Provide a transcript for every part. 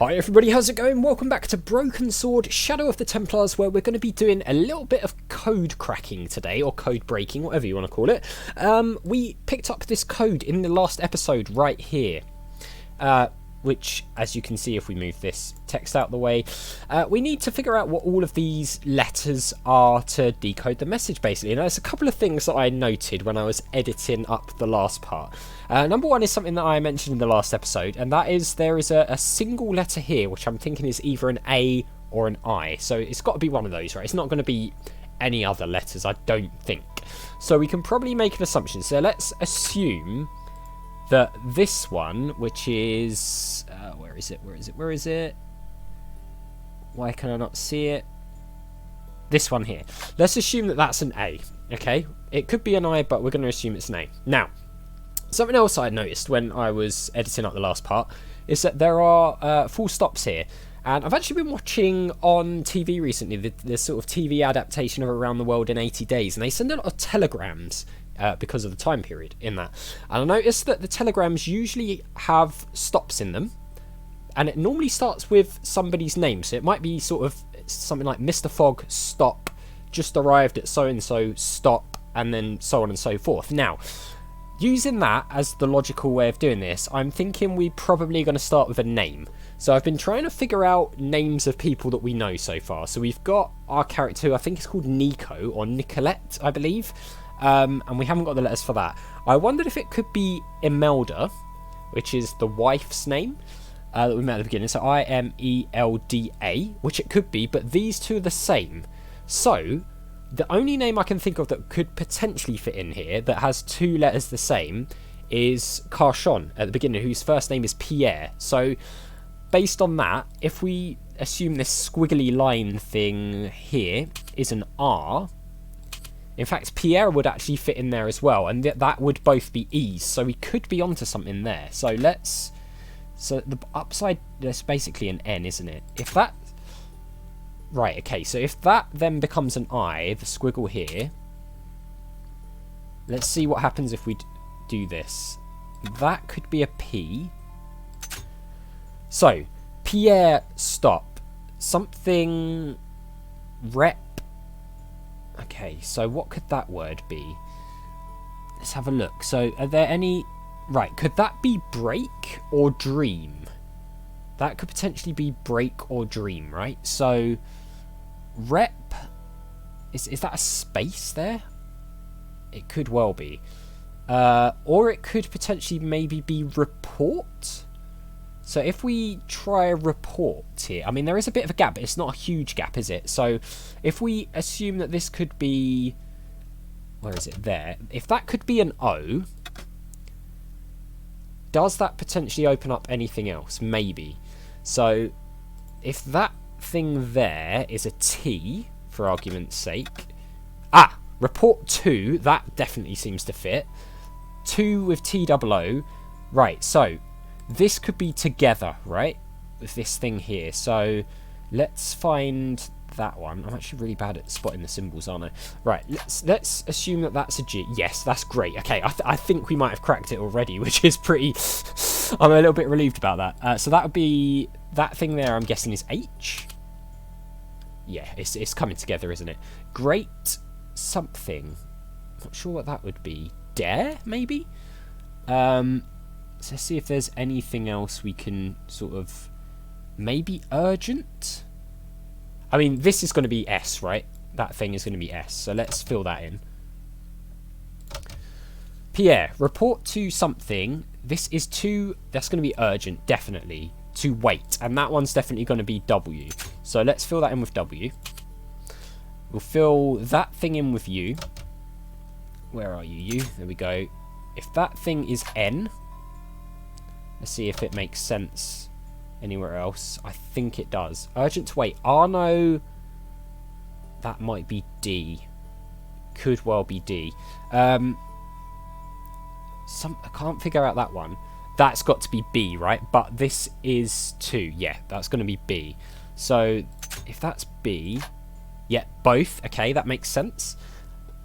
Hi everybody, how's it going? Welcome back to Broken Sword, Shadow of the Templars, where we're going to be doing a little bit of code cracking today, or code breaking, whatever you want to call it. We picked up this code in the last episode right here, which, as you can see if we move this text out the way, we need to figure out what all of these letters are to decode the message, basically. And there's a couple of things that I noted when I was editing up the last part. Number one is something that I mentioned in the last episode, and that is there is a single letter here, which I'm thinking is either an A or an I. So it's got to be one of those, right? It's not going to be any other letters, I don't think. So we can probably make an assumption. So let's assume that this one, which is... where is it? Why can I not see it? This one here. Let's assume that that's an A, okay? It could be an I, but we're going to assume it's an A. Now, something else I noticed when I was editing up the last part is that there are full stops here. And I've actually been watching on TV recently the sort of TV adaptation of Around the World in 80 Days, and they send a lot of telegrams because of the time period in that. And I noticed that the telegrams usually have stops in them, and it normally starts with somebody's name. So it might be sort of something like Mr. Fogg, stop, just arrived at so-and-so, stop, and then so on and so forth. Now, using that as the logical way of doing this, I'm thinking we're probably going to start with a name. So I've been trying to figure out names of people that we know so far. So we've got our character, who I think is called Nico, or Nicolette, I believe. And we haven't got the letters for that. I wondered if it could be Imelda, which is the wife's name that we met at the beginning. So Imelda, which it could be, but these two are the same. So the only name I can think of that could potentially fit in here that has two letters the same is Carchon at the beginning, whose first name is Pierre. So based on that, if we assume this squiggly line thing here is an R, in fact Pierre would actually fit in there as well, and that would both be E's, so we could be onto something there. So the upside, that's basically an N, isn't it? If that... Right, okay, so if that then becomes an I, the squiggle here, let's see what happens if we do this. That could be a P. So, Pierre, stop. Something... Rep. Okay, so what could that word be? Let's have a look. So, are there any... Right, could that be break or dream? That could potentially be break or dream, right? So... Rep, is that a space there? It could well be. Or it could potentially maybe be report. So if we try a report here, I mean there is a bit of a gap, but it's not a huge gap, is it? So if we assume that this could be, where is it? There. If that could be an O, does that potentially open up anything else? Maybe. So if that thing there is a T, for argument's sake. Ah, report 2, that definitely seems to fit. 2 with T-double-O. Right, so this could be together, right? With this thing here. So let's find that one. I'm actually really bad at spotting the symbols, aren't I? Right, let's assume that that's a G. Yes, that's great. Okay, I think we might have cracked it already, which is pretty... I'm a little bit relieved about that. So that would be... That thing there, I'm guessing, is H. Yeah, it's coming together, isn't it? Great something. Not sure what that would be. Dare, maybe? So let's see if there's anything else we can sort of... Maybe urgent? I mean, this is going to be S, right? That thing is going to be S. So let's fill that in. Pierre, report to something. This is to... That's going to be urgent, definitely. To wait, and that one's definitely going to be W. So let's fill that in with W. We'll fill that thing in with U. Where are you, U? There we go. If that thing is N, let's see if it makes sense anywhere else. I think it does. Urgent to wait. Arno, that might be D. Could well be D. I can't figure out that one. That's got to be B, right? But this is 2. Yeah, that's going to be B. So, if that's B... Yeah, both. Okay, that makes sense.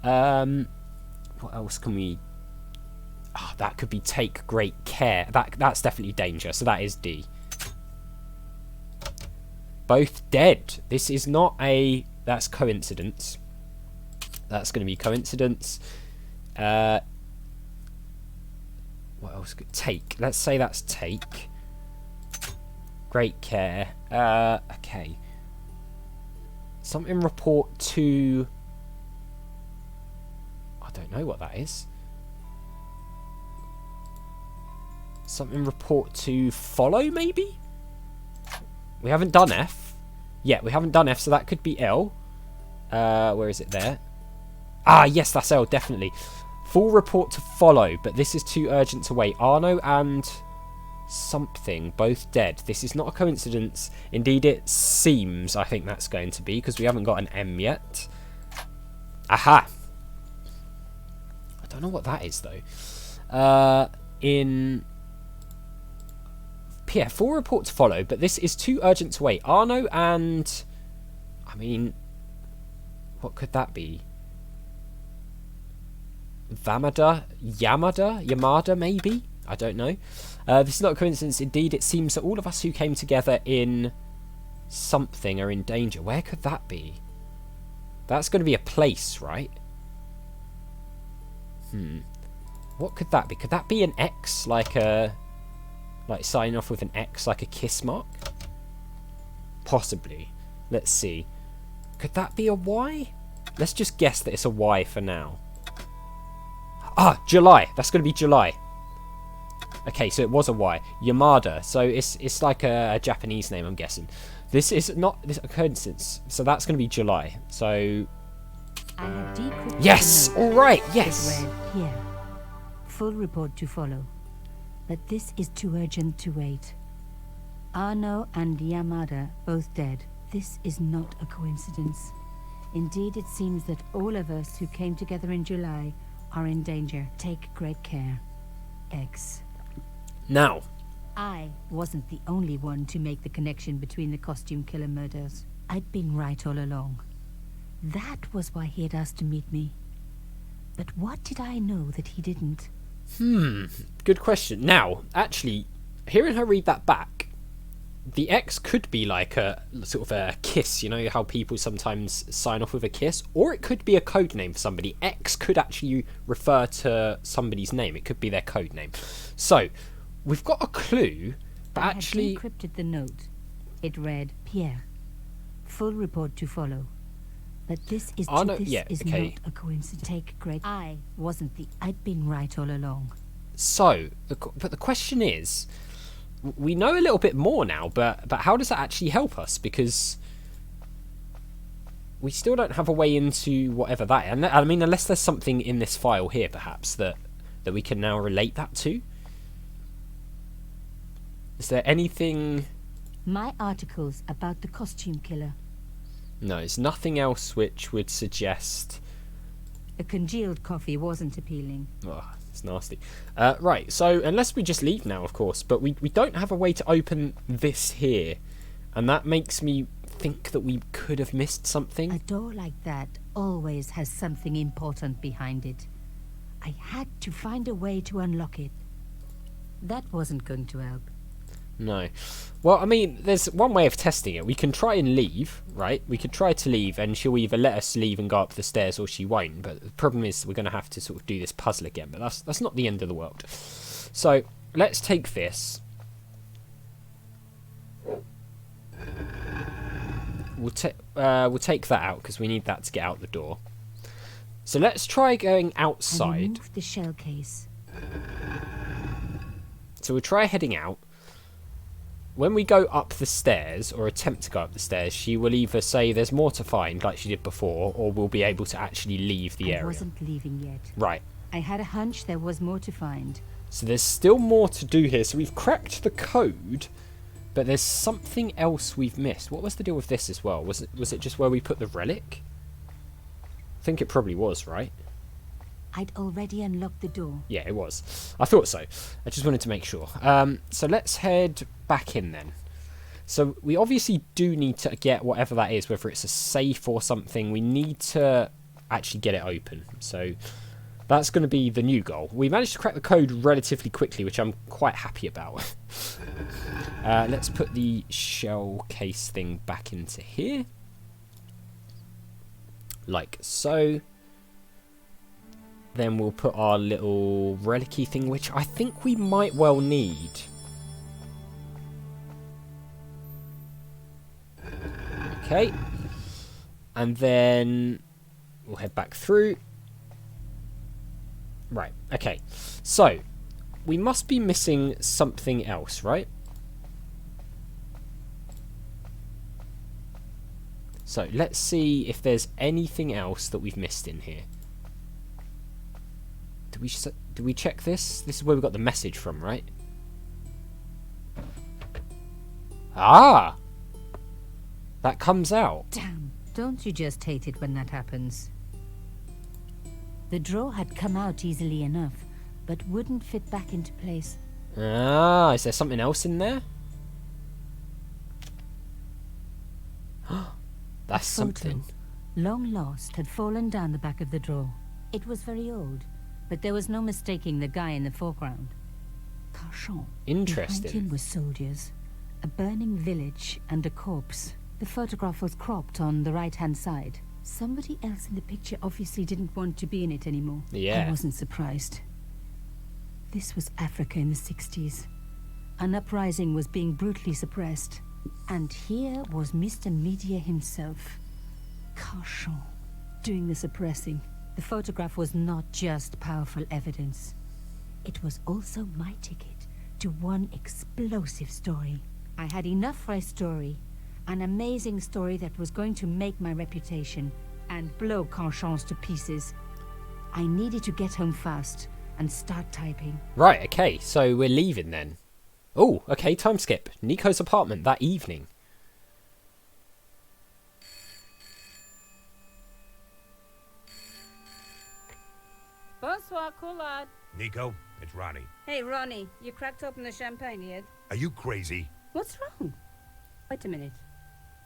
What else can we... Oh, that could be take great care. That's definitely danger. So that is D. Both dead. This is not a... That's coincidence. That's going to be coincidence. What else? Take. Let's say that's take. Great care. Okay. Something report to... I don't know what that is. Something report to follow, maybe? We haven't done F. Yeah, we haven't done F, so that could be L. Where is it there? Ah, yes, that's L, definitely. Full report to follow, but this is too urgent to wait. Arno and something, both dead. This is not a coincidence. Indeed, it seems, I think that's going to be, because we haven't got an M yet. Aha! I don't know what that is, though. Yeah, full report to follow, but this is too urgent to wait. Arno and... I mean... What could that be? Yamada, maybe? I don't know. This is not a coincidence. Indeed, it seems that all of us who came together in something are in danger. Where could that be? That's going to be a place, right? What could that be? Could that be an X, like a... Like sign off with an X, like a kiss mark? Possibly. Let's see. Could that be a Y? Let's just guess that it's a Y for now. Ah, July. That's going to be July. Okay, so it was a Y. Yamada. So it's like a Japanese name, I'm guessing. This is not a coincidence. So that's going to be July. So... I have decrypted yes! All right, yes! Here. Full report to follow. But this is too urgent to wait. Arno and Yamada both dead. This is not a coincidence. Indeed, it seems that all of us who came together in July are in danger. Take great care. X. Now. I wasn't the only one to make the connection between the costume killer murders. I'd been right all along. That was why he had asked to meet me. But what did I know that he didn't? Good question. Now, actually, hearing her read that back, the X could be like a sort of a kiss, you know how people sometimes sign off with a kiss, or it could be a code name for somebody. X could actually refer to somebody's name. It could be their code name. So, we've got a clue, but actually... I had decrypted the note. It read, Pierre. Full report to follow. But this is not a coincidence. Take great... I wasn't the... I'd been right all along. So, but the question is, we know a little bit more now, but how does that actually help us? Because we still don't have a way into whatever that is. And I mean, unless there's something in this file here, perhaps, that we can now relate that to. Is there anything... My articles about the costume killer. No, it's nothing else which would suggest... A congealed coffee wasn't appealing. Oh, it's nasty. Right, so unless we just leave now, of course, but we don't have a way to open this here. And that makes me think that we could have missed something. A door like that always has something important behind it. I had to find a way to unlock it. That wasn't going to help. No. Well, I mean, there's one way of testing it. We can try and leave, right? We could try to leave, and she'll either let us leave and go up the stairs, or she won't. But the problem is we're going to have to sort of do this puzzle again. But that's not the end of the world. So, let's take this. We'll take that out, because we need that to get out the door. So let's try going outside. I removed the shell case. So we'll try heading out. When we go up the stairs, or attempt to go up the stairs, she will either say there's more to find, like she did before, or we'll be able to actually leave the area. I wasn't leaving yet. Right. I had a hunch there was more to find. So there's still more to do here. So we've cracked the code, but there's something else we've missed. What was the deal with this as well? Was it just where we put the relic? I think it probably was, right? I'd already unlocked the door. Yeah, it was. I thought so. I just wanted to make sure. So let's head back in then. So we obviously do need to get whatever that is, whether it's a safe or something. We need to actually get it open. So That's going to be the new goal. We managed to crack the code relatively quickly, which I'm quite happy about. Let's put the shell case thing back into here. Like so. Then we'll put our little relic-y thing, which I think we might well need. Okay. And then we'll head back through. Right, okay. So, we must be missing something else, right? So, let's see if there's anything else that we've missed in here. Do we check this? This is where we got the message from, right? Ah! That comes out. Damn, don't you just hate it when that happens? The drawer had come out easily enough, but wouldn't fit back into place. Ah, is there something else in there? That's something. Long lost, had fallen down the back of the drawer. It was very old, but there was no mistaking the guy in the foreground. Carchon. Interesting. Behind him were soldiers, a burning village, and a corpse. The photograph was cropped on the right-hand side. Somebody else in the picture obviously didn't want to be in it anymore. Yeah. I wasn't surprised. This was Africa in the 60s. An uprising was being brutally suppressed. And here was Mr. Media himself, Carchon, doing the suppressing. The photograph was not just powerful evidence. It was also my ticket to one explosive story. I had enough for a story. An amazing story that was going to make my reputation and blow Carchon's to pieces. I needed to get home fast and start typing. Right, okay, so we're leaving then. Oh, okay, time skip. Nico's apartment that evening. Bonsoir, Collard. Nico, it's Ronnie. Hey, Ronnie, you cracked open the champagne yet? Are you crazy? What's wrong? Wait a minute.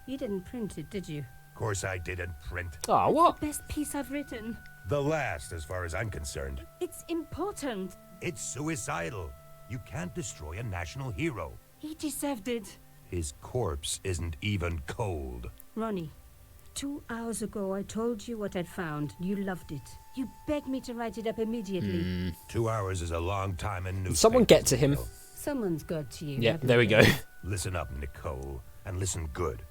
You didn't print it, did you? Of course I didn't print. Oh, what? The best piece I've written. The last, as far as I'm concerned. It's important. It's suicidal. You can't destroy a national hero. He deserved it. His corpse isn't even cold. Ronnie, 2 hours ago I told you what I'd found. You loved it. You begged me to write it up immediately. 2 hours is a long time in newspapers. Someone get to him. Nico. Someone's got to you. Yeah, haven't there we they? go. Listen up, Nicole, and listen good.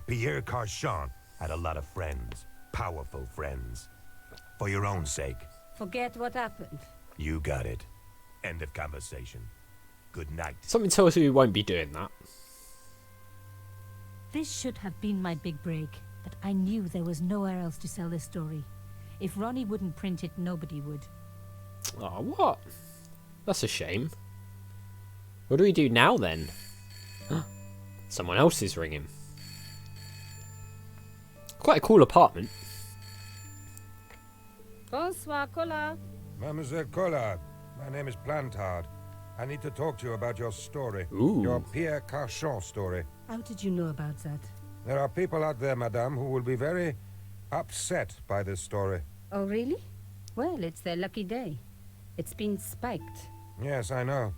Pierre Carchon had a lot of friends. Powerful friends. For your own sake. Forget what happened. You got it. End of conversation. Good night. Something tells you we won't be doing that. This should have been my big break, but I knew there was nowhere else to sell this story. If Ronnie wouldn't print it, nobody would. Oh, what? That's a shame. What do we do now then? Someone else is ringing. Quite a cool apartment. Bonsoir, Collard. Mademoiselle Collard, my name is Plantard. I need to talk to you about your story. Ooh. Your Pierre Carchon story. How did you know about that? There are people out there, madame, who will be very upset by this story. Oh, really? Well, it's their lucky day. It's been spiked. Yes, I know.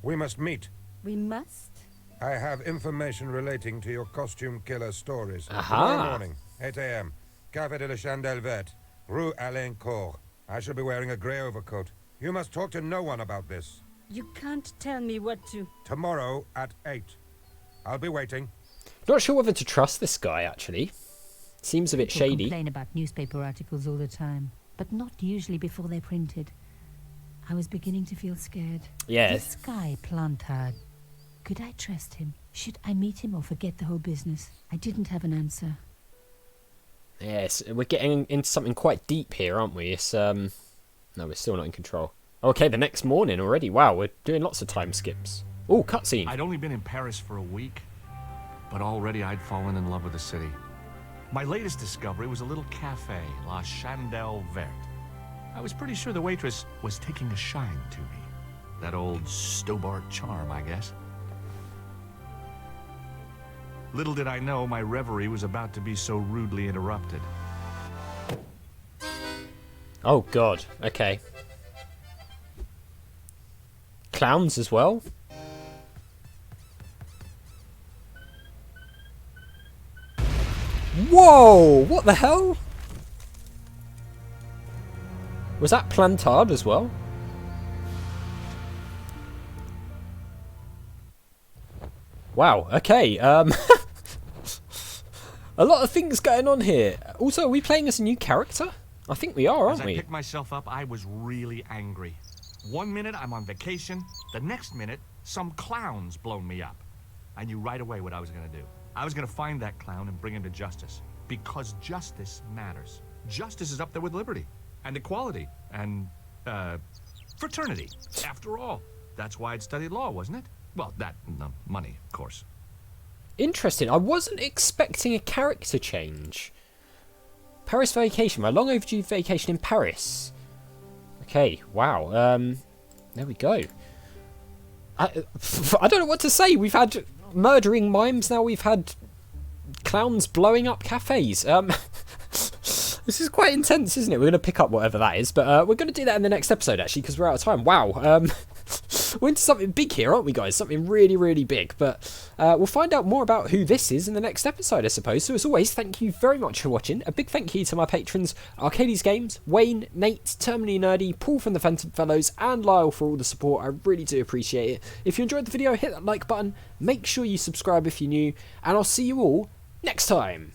We must meet. We must? I have information relating to your costume killer stories. Aha. Tomorrow morning, 8 a.m., Café de la Chandelle Verte, Rue Alain Court. I shall be wearing a grey overcoat. You must talk to no one about this. You can't tell me what to... Tomorrow at 8. I'll be waiting. Not sure whether to trust this guy, actually. Seems a bit People shady. complain about newspaper articles all the time, but not usually before they're printed. I was beginning to feel scared. Yes. This guy, Plantard. Could I trust him? Should I meet him or forget the whole business? I didn't have an answer. Yes, we're getting into something quite deep here, aren't we? It's, no, we're still not in control. Okay, the next morning already. Wow, we're doing lots of time skips. Oh, cutscene. I'd only been in Paris for a week, but already I'd fallen in love with the city. My latest discovery was a little café, La Chandelle Verte. I was pretty sure the waitress was taking a shine to me. That old Stobart charm, I guess. Little did I know my reverie was about to be so rudely interrupted. Oh god, okay. Clowns as well? Whoa! What the hell? Was that Plantard as well? Wow, okay. A lot of things going on here. Also, are we playing as a new character? I think we are, aren't we? As I picked myself up, I was really angry. 1 minute I'm on vacation, the next minute some clown's blown me up. I knew right away what I was gonna do. I was gonna find that clown and bring him to justice. Because justice matters. Justice is up there with liberty. And equality. And, fraternity. After all, that's why I'd studied law, wasn't it? Well, that, and money, of course. Interesting. I wasn't expecting a character change. Paris vacation. My long overdue vacation in Paris. Okay, wow. There we go. I don't know what to say. We've had murdering mimes, now we've had clowns blowing up cafes. This is quite intense, isn't it? We're going to pick up whatever that is, but we're going to do that in the next episode, actually, because we're out of time. Wow. We're into something big here, aren't we, guys? Something really, really big. But we'll find out more about who this is in the next episode, I suppose. So, as always, thank you very much for watching. A big thank you to my patrons, Arcades Games, Wayne, Nate, Terminally Nerdy, Paul from the Phantom Fellows, and Lyle for all the support. I really do appreciate it. If you enjoyed the video, hit that like button. Make sure you subscribe if you're new. And I'll see you all next time.